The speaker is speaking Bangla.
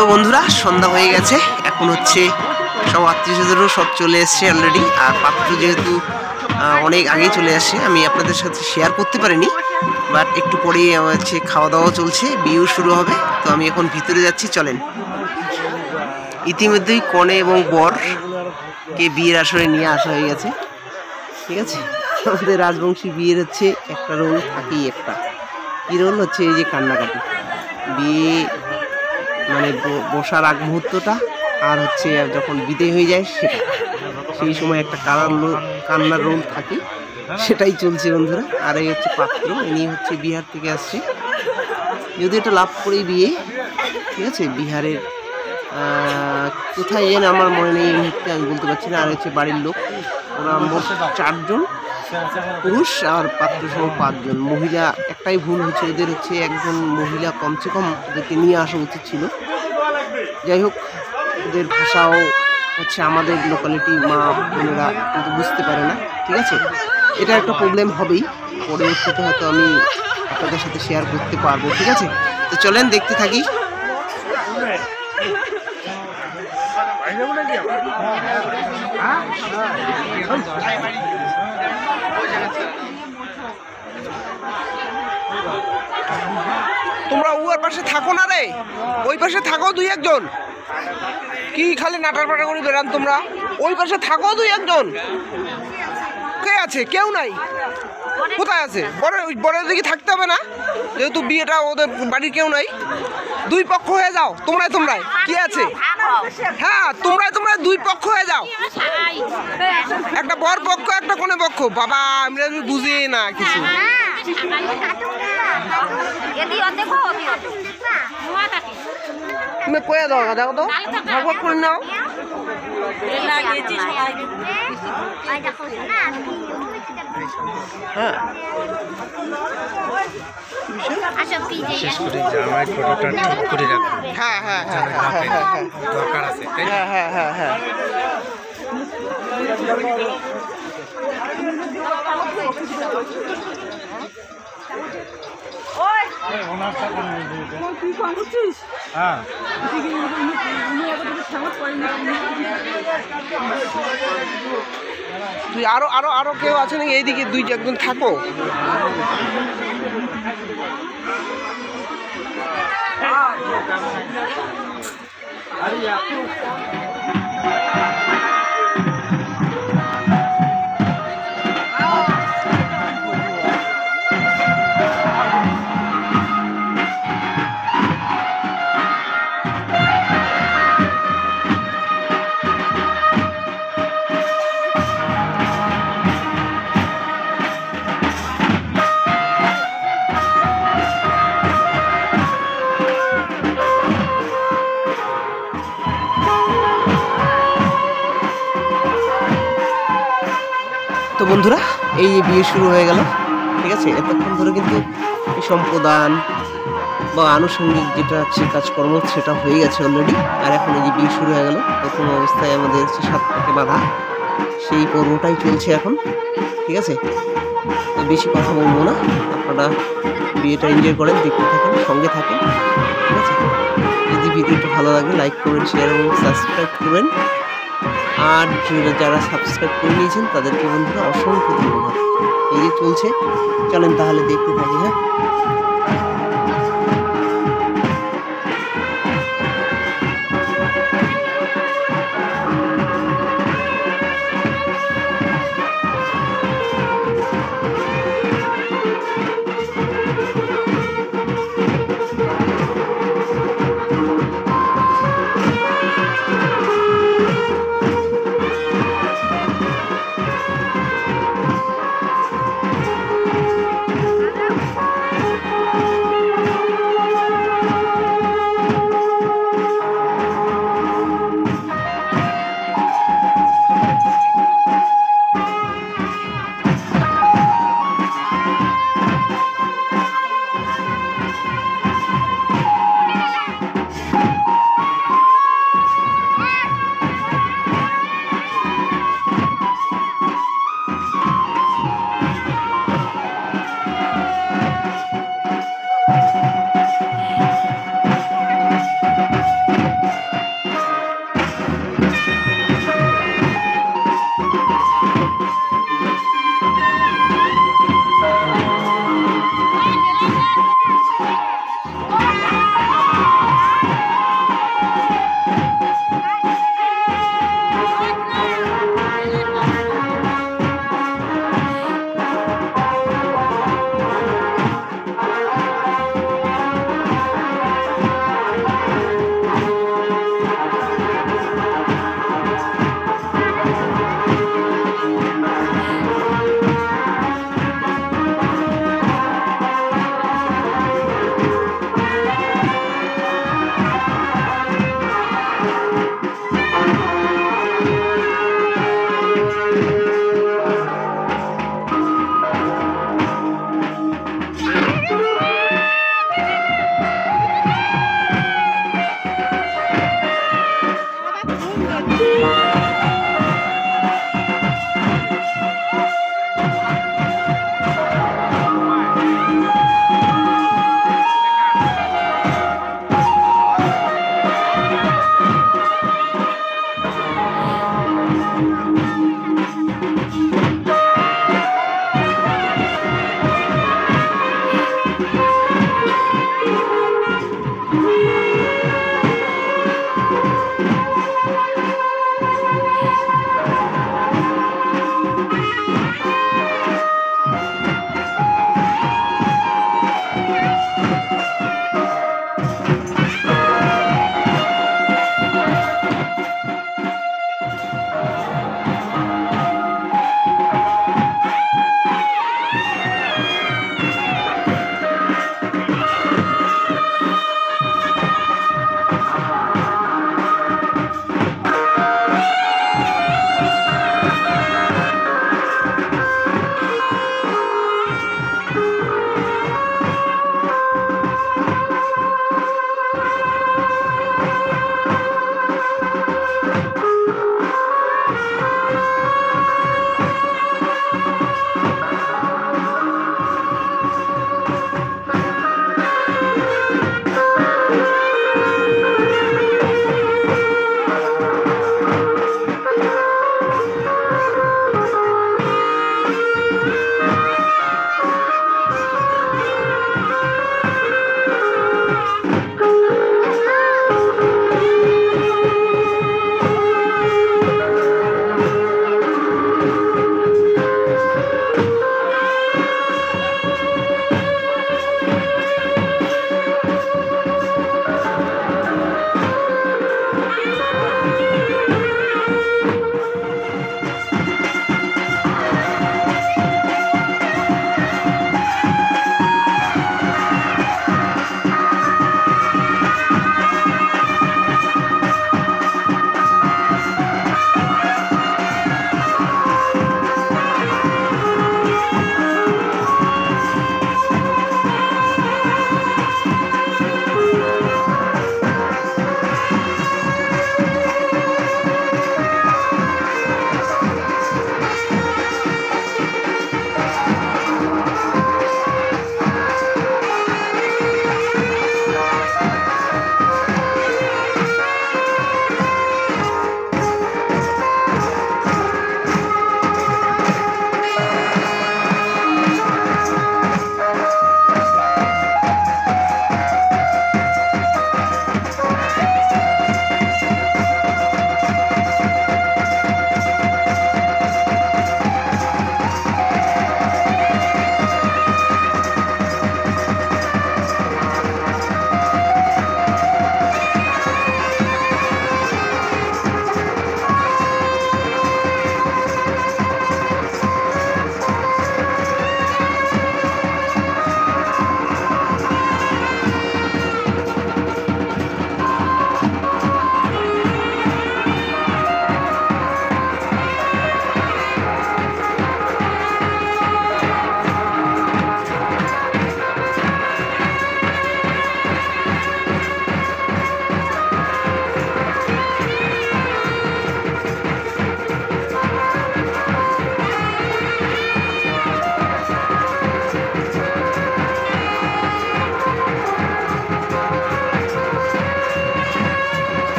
তো বন্ধুরা সন্ধ্যা হয়ে গেছে, এখন হচ্ছে সব আত্মীয়স্বজনও সব চলে এসছে অলরেডি। আর পাত্র যেহেতু অনেক আগেই চলে আসে, আমি আপনাদের সাথে শেয়ার করতে পারিনি, বাট একটু পরেই হচ্ছে খাওয়া দাওয়া চলছে, বিয়েও শুরু হবে। তো আমি এখন ভিতরে যাচ্ছি, চলেন। ইতিমধ্যেই কনে এবং বরকে বিয়ের আসরে নিয়ে আসা হয়ে গেছে, ঠিক আছে। আমাদের রাজবংশী বিয়ের হচ্ছে একটা রোল থাকেই, একটা কী রোল হচ্ছে এই যে কান্নাকাটি। বিয়ে মানে বসার আগ মুহূর্তটা, আর হচ্ছে যখন বিদায় হয়ে যায় সেটা, সেই সময় একটা কান্নার রোল থাকে, সেটাই চলছে বন্ধুরা। আর এই হচ্ছে পাত্র, ইনি হচ্ছে বিহার থেকে আসছে, যদি এটা লাভ করেই বিয়ে, ঠিক আছে। বিহারের কোথায় যেন আমার মনে নেই এই মুহূর্তে, আমি বলতে পারছি না। আর হচ্ছে বাড়ির লোক, ওরা মোট 4 জন, পুরুষ আর পাত্র সহ 5 জন। মহিলা একটাই ভুল হচ্ছে, এদের হচ্ছে একজন মহিলা কমসে কম ওদেরকে নিয়ে আসা উচিত ছিল। যাই হোক, ওদের ভাষাও হচ্ছে আমাদের লোকালিটি মা বোনেরা কিন্তু বুঝতে পারে না, ঠিক আছে। এটা একটা প্রবলেম হবেই, পরবর্তীতে হয়তো আমি আপনাদের সাথে শেয়ার করতে পারবো, ঠিক আছে। তো চলেন দেখতে থাকি। তোমরা ওর পাশে থাকো না রে, ওই পাশে থাকো 2-1 জন, কি খালি নাটার পাটা করে বেরান তোমরা। ওই পাশে থাকো 2-1 জন। কে আছে? কেউ নাই। কোথায় আছে? বরের দিকে থাকতে হবে না, যেহেতু বিয়েটা ওদের বাড়ির কেউ নাই। 2 পক্ষ হয়ে যাও, তোমরাই কি আছে? হ্যাঁ, তোমরাই 2 পক্ষ হয়ে যাও, একটা বর পক্ষ একটা কোনে পক্ষ। বাবা আমরা বুঝি না কিছু। তুমি কয়ে দাও না, দেখো তো ভাগ করে নাও। হ্যাঁ, দরকার আছে। হ্যাঁ। তুই আরো কেউ আছে নাকি? এইদিকে 2-1 জন থাকো। তো বন্ধুরা, এই যে বিয়ে শুরু হয়ে গেল, ঠিক আছে। এতক্ষণ ধরে কিন্তু এই সম্প্রদান বা আনুষঙ্গিক যেটা হচ্ছে কাজকর্ম, সেটা হয়ে গেছে অলরেডি। আর এখন এই যে বিয়ে শুরু হয়ে গেল, প্রথম অবস্থায় আমাদের হচ্ছে 7 পাকে বাঁধা, সেই পর্বটাই চলছে এখন, ঠিক আছে। তো বেশি কথা বলবো না, আপনারা বিয়েটা এনজয় করেন, দেখতে থাকেন, সঙ্গে থাকেন, ঠিক আছে। যদি ভিডিওটা ভালো লাগে লাইক করবেন, শেয়ার এবং সাবস্ক্রাইব করবেন। আর যারা সাবস্ক্রাইব করে নিয়েছেন তাদেরকে বন্ধুরা অসংখ্য ধন্যবাদ। এই যে চলছে, চলেন তাহলে দেখতে থাকি। হ্যাঁ,